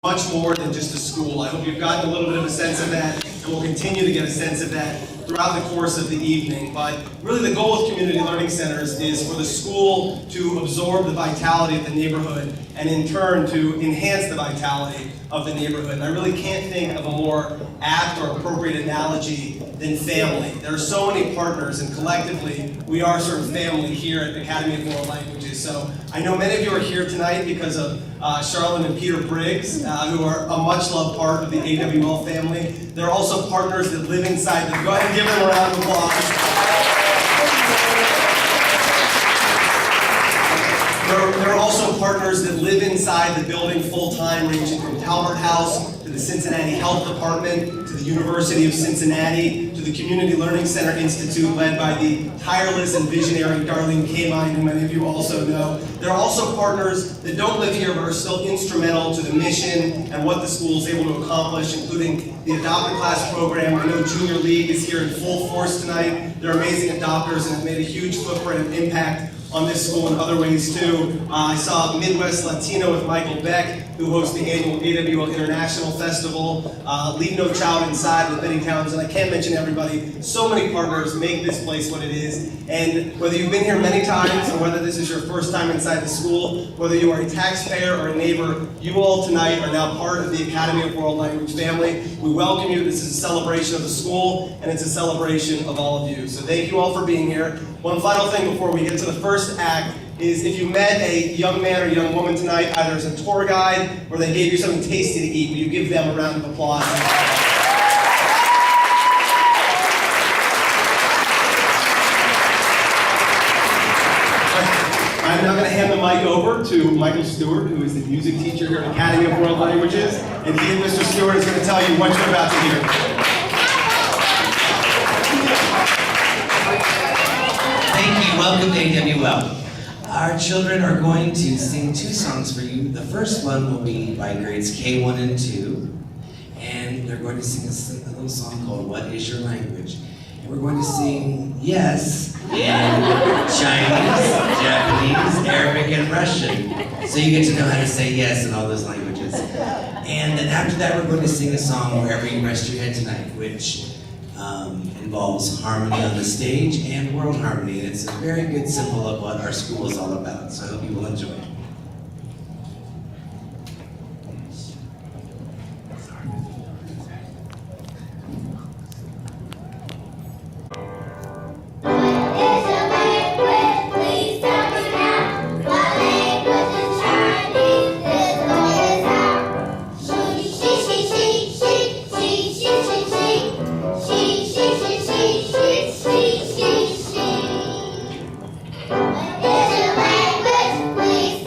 much more than just a school. I hope you've gotten a little bit of a sense of that, and will continue to get a sense of that throughout the course of the evening. But really the goal of community learning centers is for the school to absorb the vitality of the neighborhood and in turn to enhance the vitality of the neighborhood. And I really can't think of a more apt or appropriate analogy than family. There are so many partners, and collectively we are sort of family here at the Academy of Mural Languages. So I know many of you are here tonight because of Charlotte and Peter Briggs, who are a much-loved part of the AWL family. They're also partners that live inside the... Go ahead and give them a round of applause. There are also partners that live inside the building full-time, ranging from Talbert House to the Cincinnati Health Department, to the University of Cincinnati, to the Community Learning Center Institute, led by the tireless and visionary Darlene Kamine, who many of you also know. There are also partners that don't live here but are still instrumental to the mission and what the school is able to accomplish, including the Adopt a Class program. I know Junior League is here in full force tonight. They're amazing adopters and have made a huge footprint and impact on this school in other ways too. I saw Midwest Latino with Michael Beck, who hosts the annual AWL International Festival. Leave No Child Inside with Benny Townsend. I can't mention everybody. So many partners make this place what it is. And whether you've been here many times or whether this is your first time inside the school, whether you are a taxpayer or a neighbor, you all tonight are now part of the Academy of World Language family. We welcome you. This is a celebration of the school, and it's a celebration of all of you. So thank you all for being here. One final thing before we get to the first act is if you met a young man or young woman tonight, either as a tour guide or they gave you something tasty to eat, will you give them a round of applause? I'm now going to hand the mic over to Michael Stewart, who is the music teacher here at Academy of World Languages, and he and Mr. Stewart is going to tell you what you're about to hear. Thank you. Welcome to AWL. Our children are going to sing two songs for you. The first one will be by grades K1 and 2, and they're going to sing a little song called What Is Your Language? And we're going to sing yes in Chinese, Japanese, Arabic, and Russian. So you get to know how to say yes in all those languages. And then after that, we're going to sing a song wherever you rest your head tonight, which involves harmony on the stage and world harmony. And it's a very good symbol of what our school is all about. So I hope you will enjoy it. Is your language, please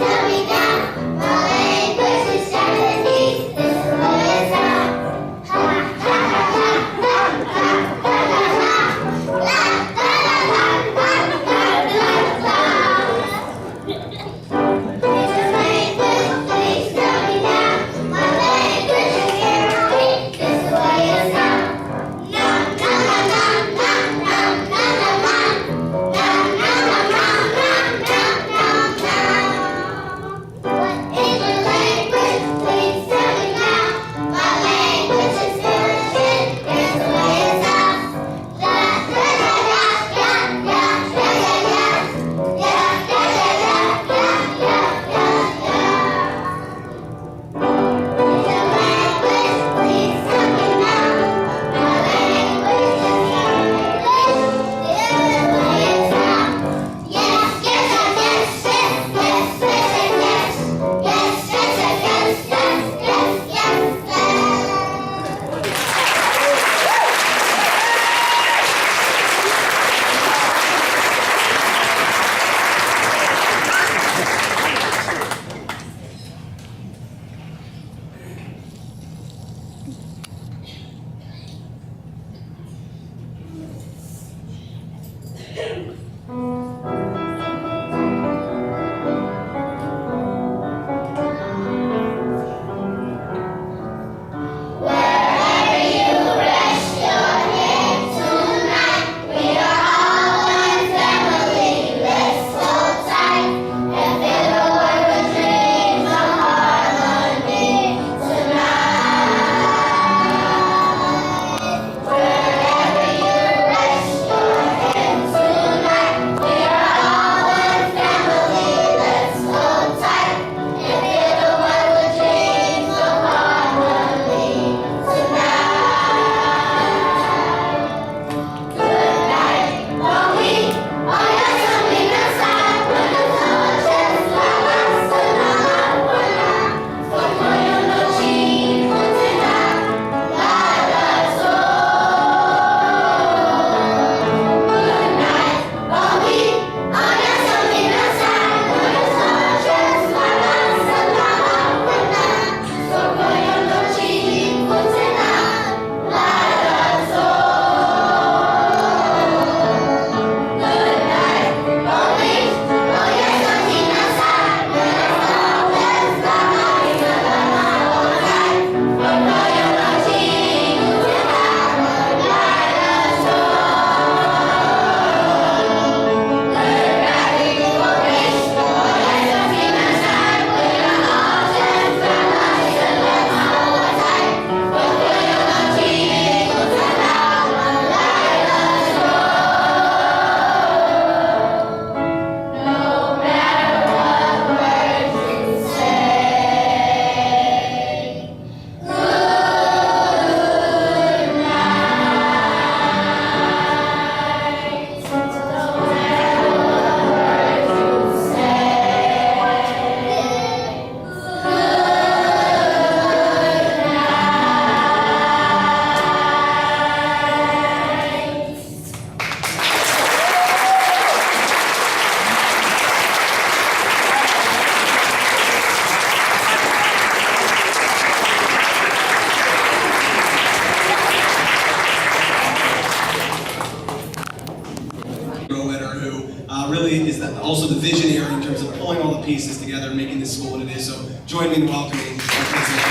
really is also the visionary in terms of pulling all the pieces together and making this school what it is. So join me in welcoming our principal.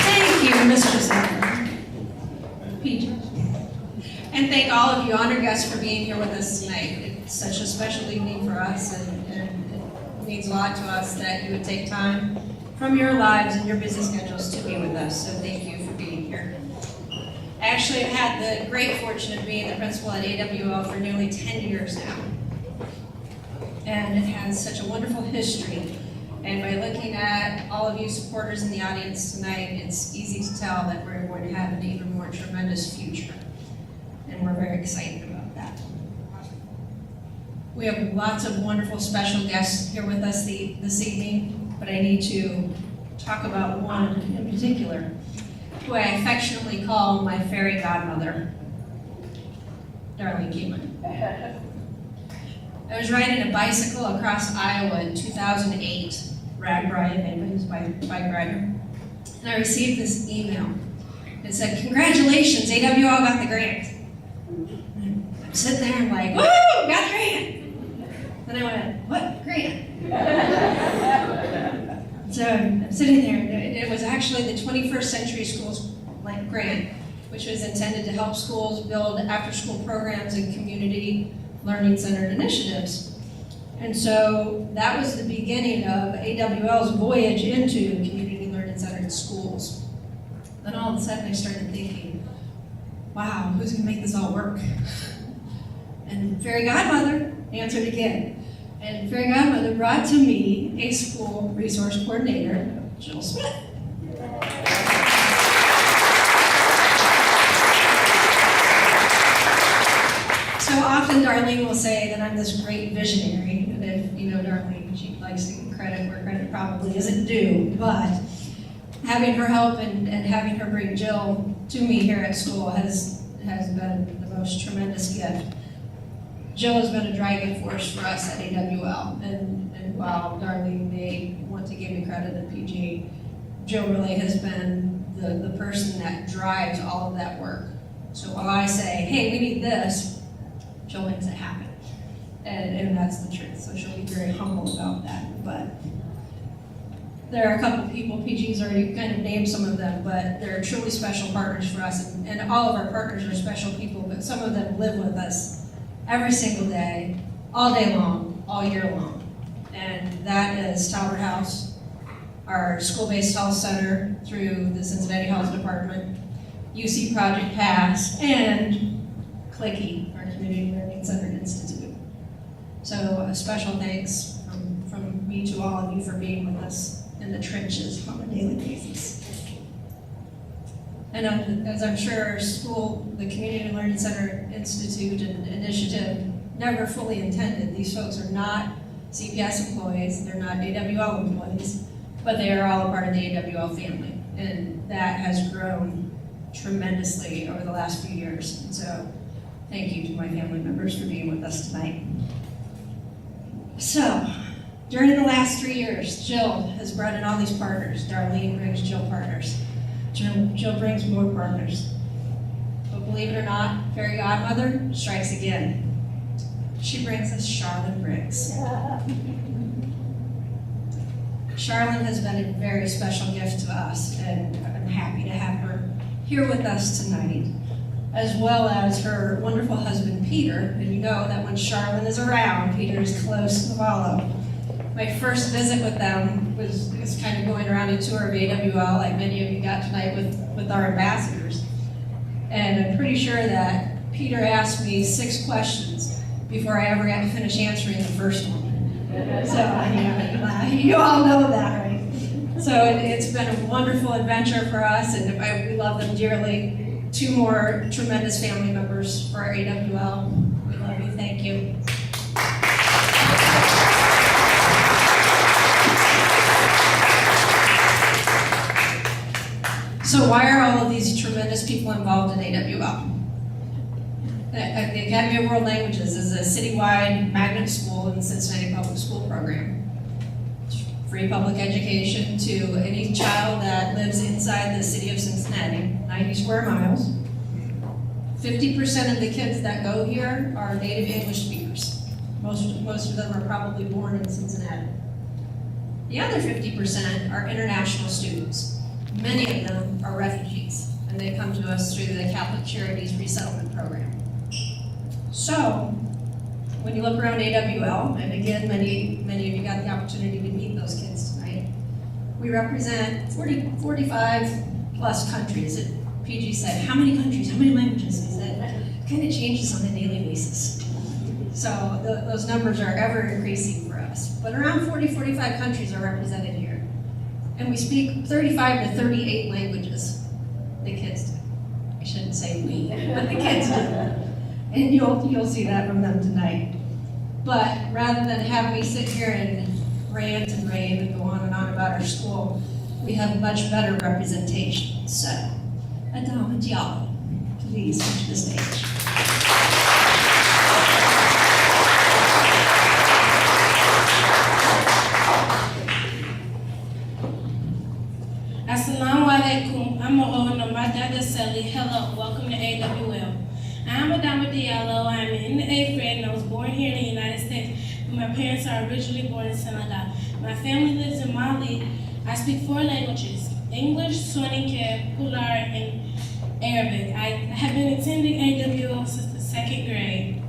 Thank you, Mr. Zephyr. PJ. And thank all of you honored guests for being here with us tonight. It's such a special evening for us, and it means a lot to us that you would take time from your lives and your busy schedules to be with us. So thank you for being here. I actually have had the great fortune of being the principal at AWL for nearly 10 years now. And it has such a wonderful history. And by looking at all of you supporters in the audience tonight, it's easy to tell that we're going to have an even more tremendous future. And we're very excited about that. We have lots of wonderful special guests here with us this evening, but I need to talk about one in particular, who I affectionately call my fairy godmother, Darlene Keeman. I was riding a bicycle across Iowa in 2008, RAGBRAI, if anybody's bike rider, and I received this email. It said, "Congratulations, AWL got the grant." I'm sitting there, I'm like, "Woo, got the grant!" Then I went, "What grant?" So I'm sitting there, and it was actually the 21st Century Schools grant, which was intended to help schools build after-school programs and community learning-centered initiatives. And so that was the beginning of AWL's voyage into community learning-centered schools. Then all of a sudden I started thinking, wow, who's gonna make this all work? And Fairy Godmother answered again. And Fairy Godmother brought to me a school resource coordinator, Jill Smith. So often Darlene will say that I'm this great visionary, and if you know Darlene, she likes to get credit where credit probably isn't due, but having her help and having her bring Jill to me here at school has been the most tremendous gift. Jill has been a driving force for us at AWL, and while Darlene may want to give me credit at PG, Jill really has been the person that drives all of that work. So while I say, hey, we need this, Jill makes it happen. And that's the truth. So she'll be very humble about that. But there are a couple people, PG's already kind of named some of them, but they're truly special partners for us. And all of our partners are special people, but some of them live with us every single day, all day long, all year long. And that is Talbert House, our school-based health center through the Cincinnati Health Department, UC Project Pass, and Clicky, our Community Learning Centered Institute. So a special thanks from me to all of you for being with us in the trenches on a daily basis. And as I'm sure our school, the Community Learning Center Institute and initiative never fully intended, these folks are not CPS employees, they're not AWL employees, but they are all a part of the AWL family. And that has grown tremendously over the last few years. And so thank you to my family members for being with us tonight. So, during the last 3 years, Jill has brought in all these partners. Darlene brings Jill partners. Jill brings more partners. But believe it or not, Fairy Godmother strikes again. She brings us Charlene Briggs. Charlene has been a very special gift to us, and I'm happy to have her here with us tonight, as well as her wonderful husband, Peter. And you know that when Charlene is around, Peter is close to follow. My first visit with them was kind of going around a tour of AWL, like many of you got tonight with our ambassadors. And I'm pretty sure that Peter asked me 6 questions before I ever got to finish answering the first one. So, you all know that, right? So it's been a wonderful adventure for us, and we love them dearly. 2 more tremendous family members for our AWL. We love you, thank you. So why are all of these tremendous people involved in AWL? The Academy of World Languages is a citywide magnet school in the Cincinnati Public School program. Free public education to any child that lives inside the city of Cincinnati, 90 square miles. 50% of the kids that go here are native English speakers. Most of them are probably born in Cincinnati. The other 50% are international students. Many of them are refugees, and they come to us through the Catholic Charities Resettlement Program. So, when you look around AWL, and again, many of you got the opportunity to meet those kids tonight, we represent 45 plus countries. PG said, how many countries, how many languages? He said, it kind of changes on a daily basis. So those numbers are ever increasing for us. But around 45 countries are represented here. And we speak 35 to 38 languages. The kids do. I shouldn't say we, but the kids do. And you'll see that from them tonight. But rather than have me sit here and rant and rave and go on and on about our school, we have much better representation. So, AWL, please come to the stage. Assalamu alaikum. I'm Mohona Madada Seli. Hello, welcome to AWL. I'm Adama Diallo. I'm in the 8th grade and I was born here in the United States, but my parents are originally born in Senegal. My family lives in Mali. I speak 4 languages: English, Soninke, Pular, and Arabic. I have been attending AWL since the 2nd grade.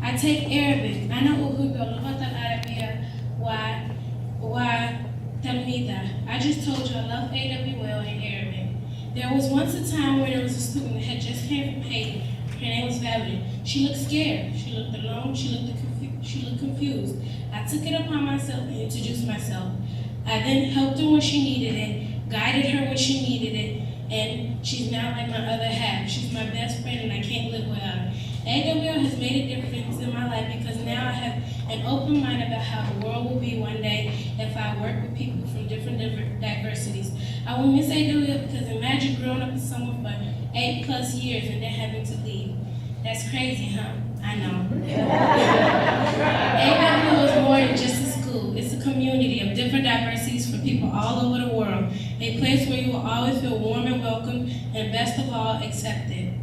I take Arabic. أنا أحب اللغة العربية وتلميذة. I just told you I love AWL in Arabic. There was once a time where there was a student that had just came from Haiti. Her name was Valerie. She looked scared. She looked alone. She looked confused. I took it upon myself and introduced myself. I then helped her when she needed it, guided her when she needed it, and she's now like my other half. She's my best friend and I can't live without her. AWL has made a difference in my life because now I have an open mind about how the world will be one day if I work with people from different diversities. I will miss AWL because imagine growing up with someone for 8+ years and then having to leave. That's crazy, huh? I know. AWL is more than just a school. It's a community of different diversities for people all over the world. A place where you will always feel warm and welcome and best of all, accepted.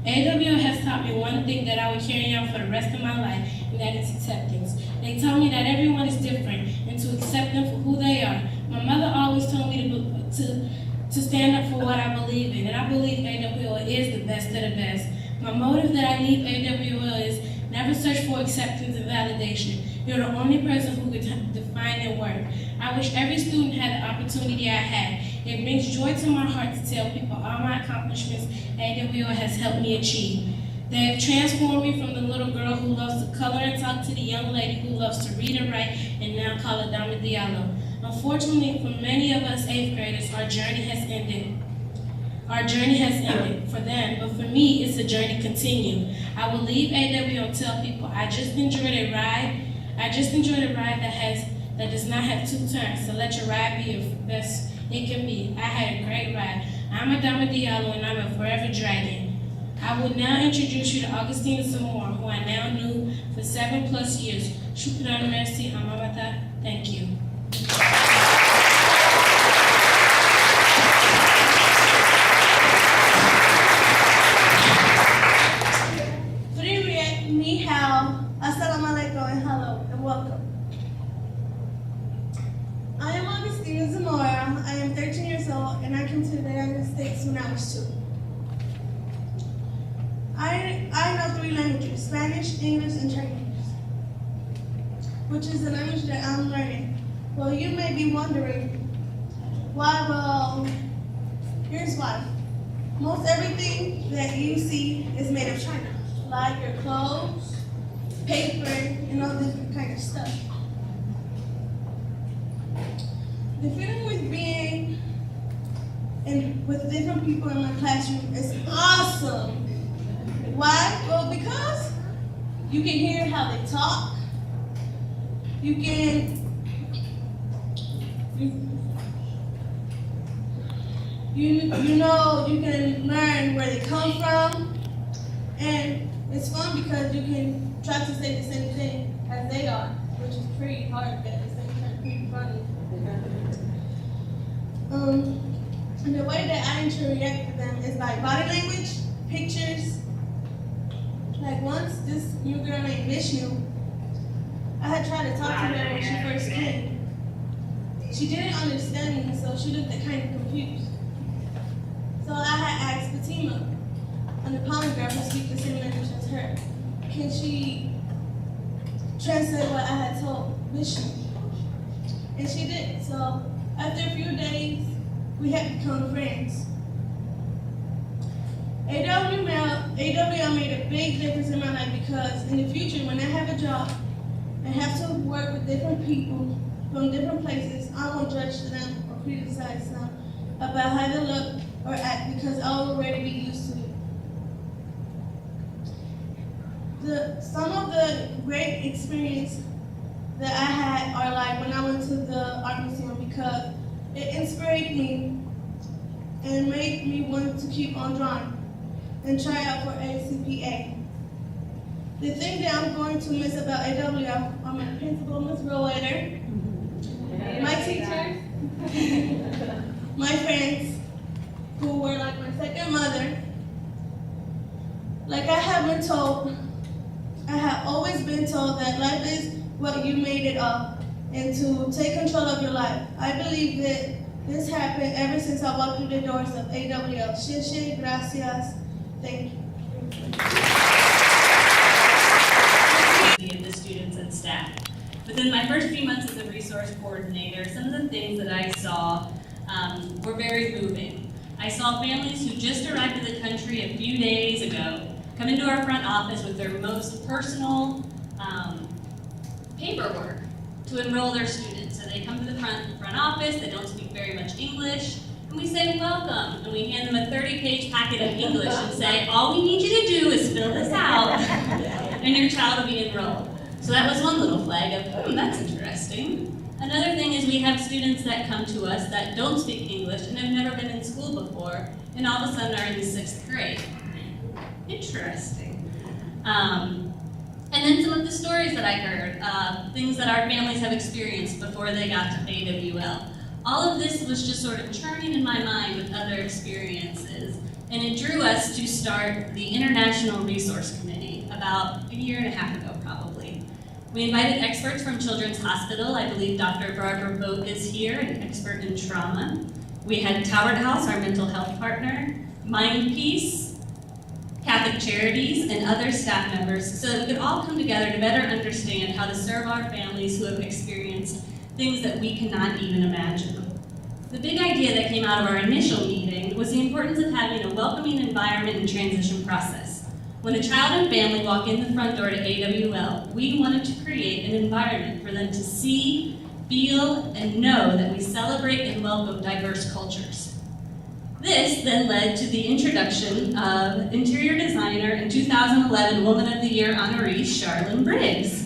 AWL has taught me one thing that I will carry on for the rest of my life, and that is acceptance. They taught me that everyone is different and to accept them for who they are. My mother always told me to stand up for what I believe in, and I believe AWL is the best of the best. My motive that I leave AWL is never search for acceptance and validation. You're the only person who can define your worth. I wish every student had the opportunity I had. It brings joy to my heart to tell people all my accomplishments AWL has helped me achieve. They have transformed me from the little girl who loves to color and talk to the young lady who loves to read and write and now call Adama Diallo. Unfortunately, for many of us 8th graders, our journey has ended. Our journey has ended for them, but for me, it's a journey continued. I will leave AWL and tell people I just enjoyed a ride. I just enjoyed a ride that does not have 2 turns, so let your ride be your best it can be. I had a great ride. I'm Adama Diallo and I'm a forever dragon. I will now introduce you to Augustina Zamora, who I now knew for 7+ years. Shukran, merci, amamata. Thank you. Привет, ni hao, assalamu alaikum, and hello, and welcome. I am Augustina Zamora. I am 13 years old, and I came to the United States when I was 2. I know 3 languages: Spanish, English, and Chinese, which is the language that I'm learning. Well, you may be wondering why. Well, here's why. Most everything that you see is made of China, like your clothes, paper, and all different kind of stuff. The feeling with being with different people in my classroom is awesome. Why? Well, because you can hear how they talk. You can you can learn where they come from, and it's fun because you can try to say the same thing as they are, which is pretty hard, but at the same time pretty funny. And the way that I interact with them is by body language, pictures, Like once, this new girl named Vishnu, I had tried to talk to her when she first came. She didn't understand me, so she looked kind of confused. So I had asked Fatima, an Nepali girl who speaks the same language as her, can she translate what I had told Vishnu? And she did. So after a few days, we had become friends. AWL made a big difference in my life because in the future, when I have a job and have to work with different people from different places, I won't judge them or criticize them about how they look or act because I'll already be used to it. Some of the great experience that I had are like when I went to the art museum because it inspired me and made me want to keep on drawing and try out for ACPA. The thing that I'm going to miss about AWL are my principal, Ms. Roeder, my teachers, my friends, who were like my second mother. Like I have always been told that life is what you made it of, and to take control of your life. I believe that this happened ever since I walked through the doors of AWL. Sheshe, gracias, thank you. Of the students and staff. Within my first few months as a resource coordinator, some of the things that I saw were very moving. I saw families who just arrived in the country a few days ago come into our front office with their most personal paperwork to enroll their students. So they come to the front office, they don't speak very much English, and we say, welcome, and we hand them a 30-page packet of English and say, all we need you to do is fill this out, and your child will be enrolled. So that was one little flag of, that's interesting. Another thing is we have students that come to us that don't speak English and have never been in school before, and all of a sudden are in the 6th grade. Interesting. And then some of the stories that I heard, things that our families have experienced before they got to AWL. All of this was just sort of churning in my mind with other experiences, and it drew us to start the International Resource Committee about a year and a half ago, probably. We invited experts from Children's Hospital. I believe Dr. Barbara Boak is here, an expert in trauma. We had Talbert House, our mental health partner, Mind Peace, Catholic Charities, and other staff members so that we could all come together to better understand how to serve our families who have experienced things that we cannot even imagine. The big idea that came out of our initial meeting was the importance of having a welcoming environment and transition process. When a child and family walk in the front door to AWL, we wanted to create an environment for them to see, feel, and know that we celebrate and welcome diverse cultures. This then led to the introduction of interior designer and 2011 Woman of the Year honoree, Charlene Briggs.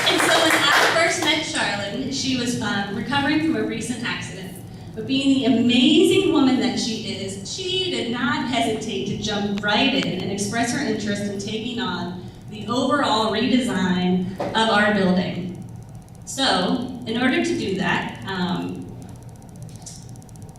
And so when I first met Charlene, she was recovering from a recent accident. But being the amazing woman that she is, she did not hesitate to jump right in and express her interest in taking on the overall redesign of our building. So, in order to do that,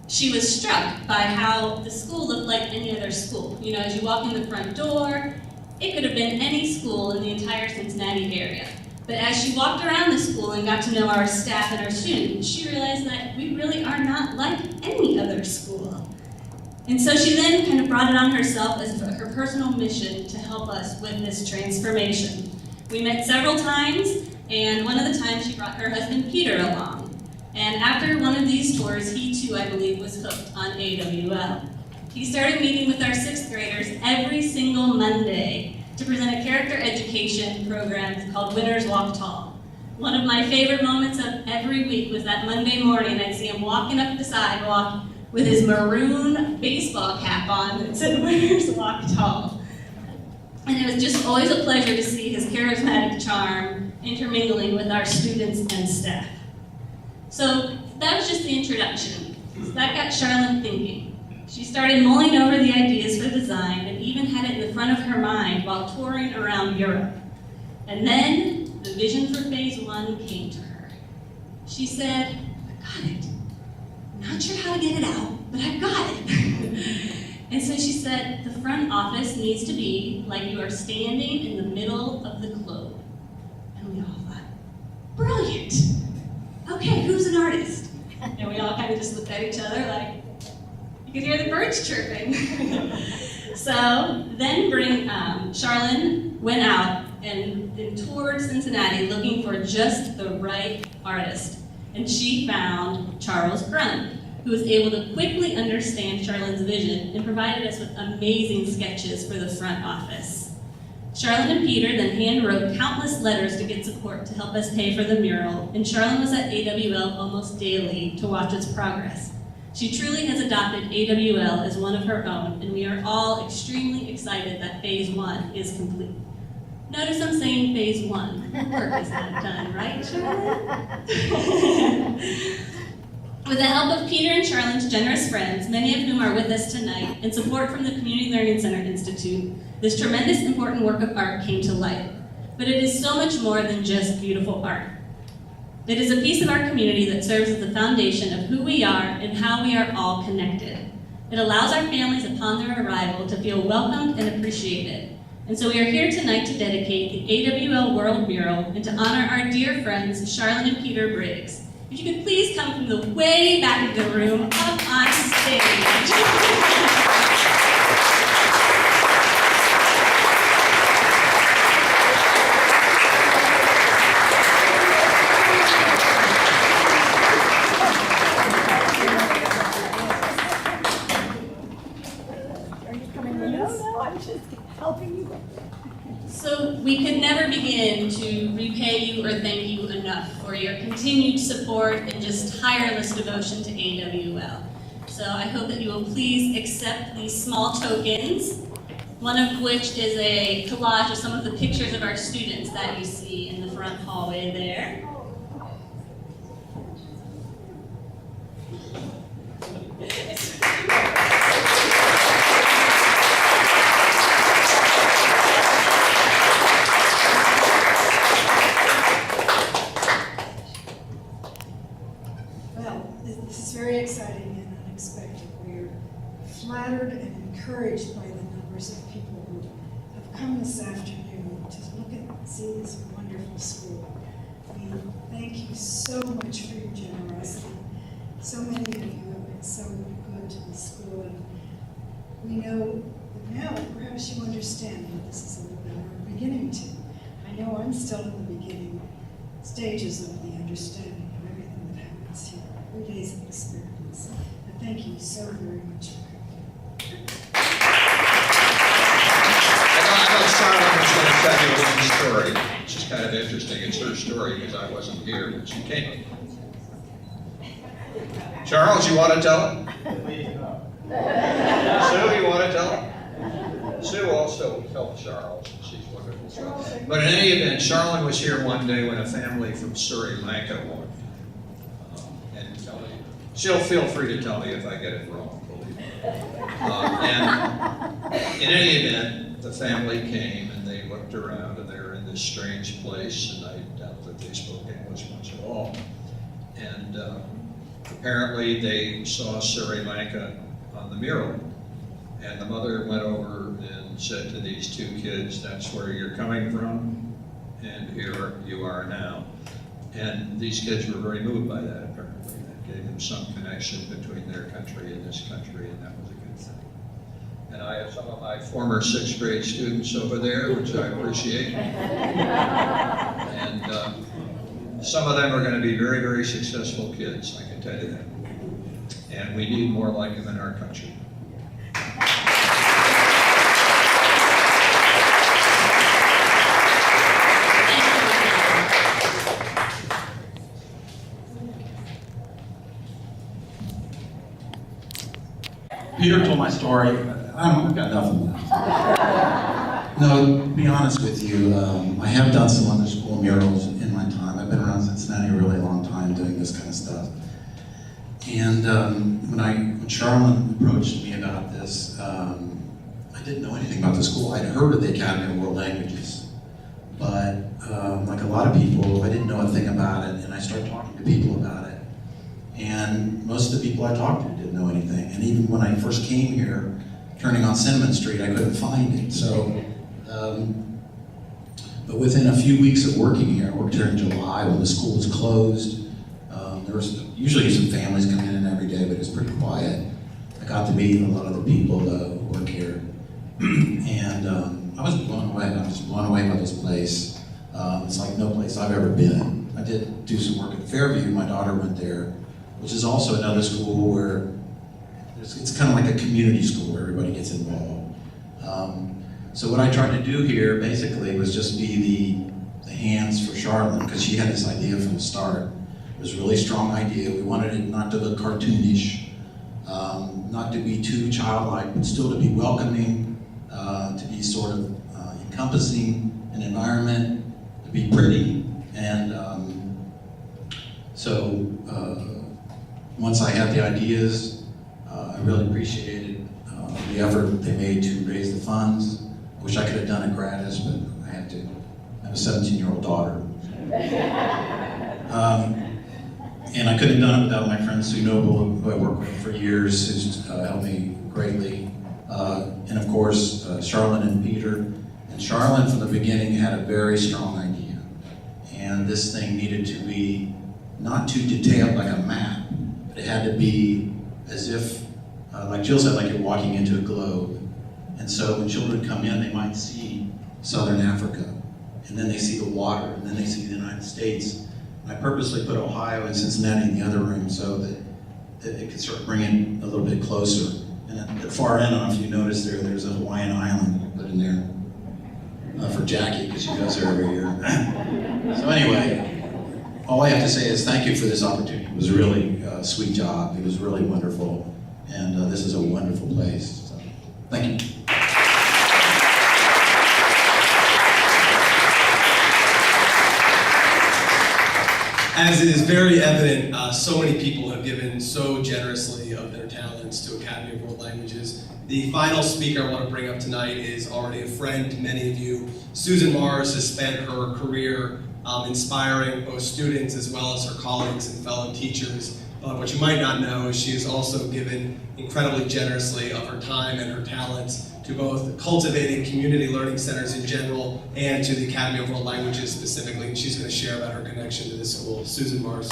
she was struck by how the school looked like any other school. You know, as you walk in the front door, it could have been any school in the entire Cincinnati area. But as she walked around the school and got to know our staff and our students, she realized that we really are not like any other school. And so she then kind of brought it on herself as her personal mission to help us with this transformation. We met several times, and one of the times she brought her husband Peter along. And after one of these tours, he too, I believe, was hooked on AWL. He started meeting with our 6th graders every single Monday to present a character education program called Winners Walk Tall. One of my favorite moments of every week was that Monday morning. I'd see him walking up the sidewalk with his maroon baseball cap on that said Winners Walk Tall. And it was just always a pleasure to see his charismatic charm intermingling with our students and staff. So that was just the introduction. So that got Charlene thinking. She started mulling over the ideas for design and even had it in the front of her mind while touring around Europe. And then the vision for phase 1 came to her. She said, I got it. I'm not sure how to get it out, but I've got it. And so she said, the front office needs to be like you are standing in the middle of the globe. And we all thought, brilliant. Okay, who's an artist? And we all kind of just looked at each other like, you could hear the birds chirping. So then Charlene went out and toured Cincinnati looking for just the right artist. And she found Charles Grunt, who was able to quickly understand Charlene's vision and provided us with amazing sketches for the front office. Charlene and Peter then hand-wrote countless letters to get support to help us pay for the mural, and Charlene was at AWL almost daily to watch its progress. She truly has adopted AWL as one of her own, and we are all extremely excited that Phase 1 is complete. Notice I'm saying Phase 1. Work is not done, right, Charlene? With the help of Peter and Charlene's generous friends, many of whom are with us tonight, and support from the Community Learning Center Institute, this tremendous important work of art came to life. But it is so much more than just beautiful art. It is a piece of our community that serves as the foundation of who we are and how we are all connected. It allows our families upon their arrival to feel welcomed and appreciated. And so we are here tonight to dedicate the AWL World Mural and to honor our dear friends, Charlene and Peter Briggs. If you could please come from the way back of the room up on stage. So we could never begin to repay you or thank you enough for your continued support and just tireless devotion to AWL. So I hope that you will please accept these small tokens, one of which is a collage of some of the pictures of our students that you see in the front hallway there. This is very exciting and unexpected. We're flattered and encouraged by the numbers of people who have come this afternoon to look and see this wonderful school. We thank you so much for your generosity. So many of you have been so good to the school, and we know that now perhaps you understand what this is all about, or beginning to. I know I'm still in the beginning stages of the understanding of everything that happens here. 3 days of experience. And thank you so very much for coming. I know Charlotte was going to tell you a little story, which is kind of interesting. It's her story because I wasn't here, but she came. Charles, you want to tell it? Sue, you want to tell it? Sue also helped Charles. She's wonderful. But in any event, Charlotte was here one day when a family from Sri Lanka won. She'll feel free to tell me if I get it wrong, believe me. And in any event, the family came and they looked around and they were in this strange place, and I doubt that they spoke English much at all. And apparently they saw Sri Lanka on the mural. And the mother went over and said to these two kids, that's where you're coming from, and here you are now. And these kids were very moved by that, apparently. Gave them some connection between their country and this country, and that was a good thing. And I have some of my former 6th grade students over there, which I appreciate. And some of them are going to be very, very successful kids, I can tell you that. And we need more like them in our country. Peter told my story. I've got nothing left. No, to be honest with you, I have done some other school murals in my time. I've been around Cincinnati a really long time doing this kind of stuff. And when Charlene approached me about this, I didn't know anything about the school. I'd heard of the Academy of World Languages, but like a lot of people, I didn't know a thing about it, and I started talking to people about it. And and most of the people I talked to didn't know anything. And even when I first came here, turning on Cinnamon Street, I couldn't find it. So, but within a few weeks of working here, I worked here in July when the school was closed. There was usually some families coming in every day, but it was pretty quiet. I got to meet a lot of the people who work here. And I was blown away. I was blown away by this place. It's like no place I've ever been. I did do some work at Fairview. My daughter went there, which is also another school where it's kind of like a community school where everybody gets involved. So what I tried to do here basically was just be the hands for Charlotte, because she had this idea from the start. It was a really strong idea. We wanted it not to look cartoonish, not to be too childlike, but still to be welcoming, to be sort of encompassing an environment, to be pretty. And so once I had the ideas, I really appreciated the effort they made to raise the funds. I wish I could have done it gratis, but I had to. I have a 17-year-old daughter. And I couldn't have done it without my friend Sue Noble, who I worked with for years, who's helped me greatly. And of course, Charlotte and Peter. And Charlotte, from the beginning, had a very strong idea. And this thing needed to be not too detailed like a map, but it had to be as if, like Jill said, like you're walking into a globe. And so when children come in, they might see Southern Africa, and then they see the water, and then they see the United States. I purposely put Ohio and Cincinnati in the other room so that it could sort of bring it a little bit closer. And at the far end, I don't know if you noticed there's a Hawaiian island put in there for Jackie, because she goes there every year. So anyway, all I have to say is thank you for this opportunity. It was a really sweet job. It was really wonderful. And this is a wonderful place. So, thank you. As it is very evident, so many people have given so generously of their talents to Academy of World Languages. The final speaker I want to bring up tonight is already a friend to many of you. Susan Mars has spent her career inspiring both students as well as her colleagues and fellow teachers. But what you might not know is she has also given incredibly generously of her time and her talents to both cultivating community learning centers in general and to the Academy of World Languages specifically. And she's going to share about her connection to this school. Susan Mars.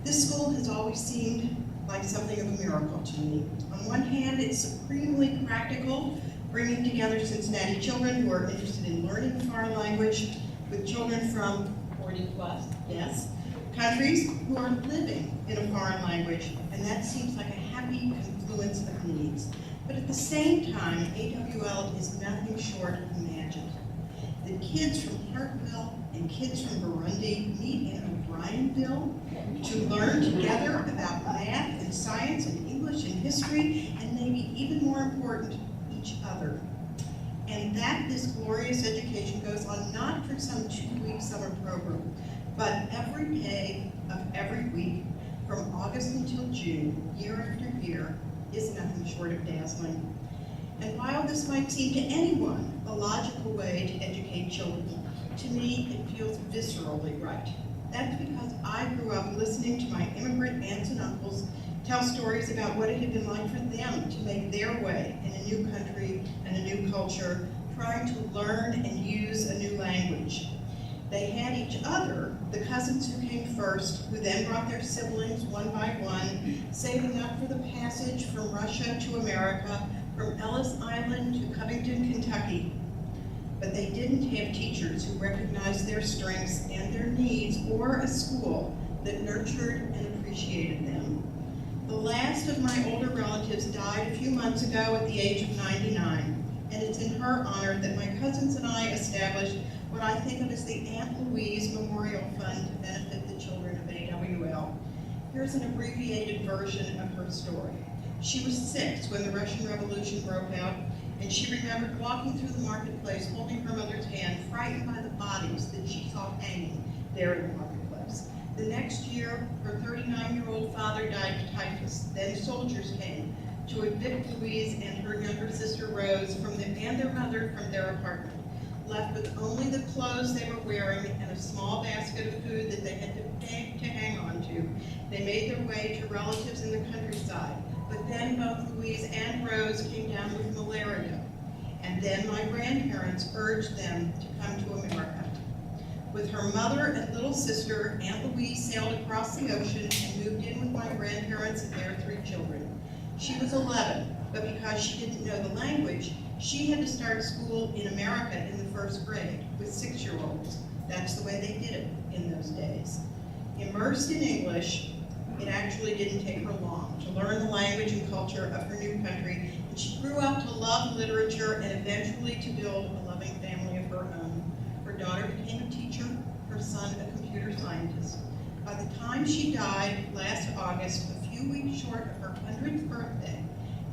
This school has always seemed like something of a miracle to me. On one hand, it's supremely practical, bringing together Cincinnati children who are interested in learning a foreign language with children from 40 plus, yes, countries who are living in a foreign language, and that seems like a happy confluence of needs. But at the same time, AWL is nothing short of imagined. The kids from Hartville and kids from Burundi meet in O'Brienville to learn together about math and science and English and history, and maybe even more important, each other. And that this glorious education goes on not for some 2-week summer program, but every day of every week from August until June, year after year, is nothing short of dazzling. And while this might seem to anyone a logical way to educate children, to me it feels viscerally right. That's because I grew up listening to my immigrant aunts and uncles tell stories about what it had been like for them to make their way in a new country and a new culture, trying to learn and use a new language. They had each other, the cousins who came first, who then brought their siblings one by one, saving up for the passage from Russia to America, from Ellis Island to Covington, Kentucky. But they didn't have teachers who recognized their strengths and their needs, or a school that nurtured and appreciated them. The last of my older relatives died a few months ago at the age of 99, and it's in her honor that my cousins and I established what I think of as the Aunt Louise Memorial Fund to benefit the children of AWL. Here's an abbreviated version of her story. She was 6 when the Russian Revolution broke out, and she remembered walking through the marketplace holding her mother's hand, frightened by the bodies that she saw hanging there in the marketplace. The next year, her 39-year-old father died of typhus. Then soldiers came to evict Louise and her younger sister Rose and their mother from their apartment. Left with only the clothes they were wearing and a small basket of food that they had to beg to hang on to, they made their way to relatives in the countryside. But then both Louise and Rose came down with malaria. And then my grandparents urged them to come to America. With her mother and little sister, Aunt Louise sailed across the ocean and moved in with my grandparents and their 3 children. She was 11, but because she didn't know the language, she had to start school in America in the 1st grade with 6-year-olds. That's the way they did it in those days. Immersed in English, it actually didn't take her long to learn the language and culture of her new country, and she grew up to love literature and eventually to build a loving family of her own. Her daughter became a teacher, her son a computer scientist. By the time she died last August, a few weeks short of her 100th birthday,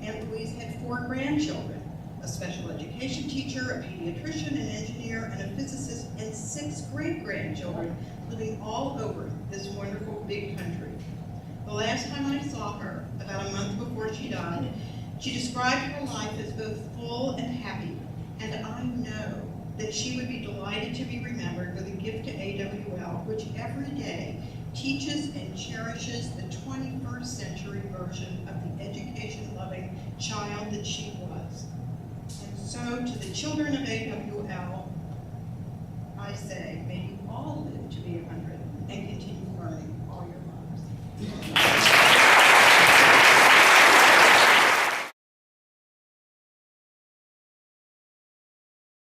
Aunt Louise had 4 grandchildren, a special education teacher, a pediatrician, an engineer, and a physicist, and 6 great-grandchildren living all over this wonderful big country. The last time I saw her, about a month before she died, she described her life as both full and happy, and I know that she would be delighted to be remembered with a gift to AWL, which every day teaches and cherishes the 21st century version of the education-loving child that she was. And so to the children of AWL, I say, may you all live to be 100 and continue learning all your lives.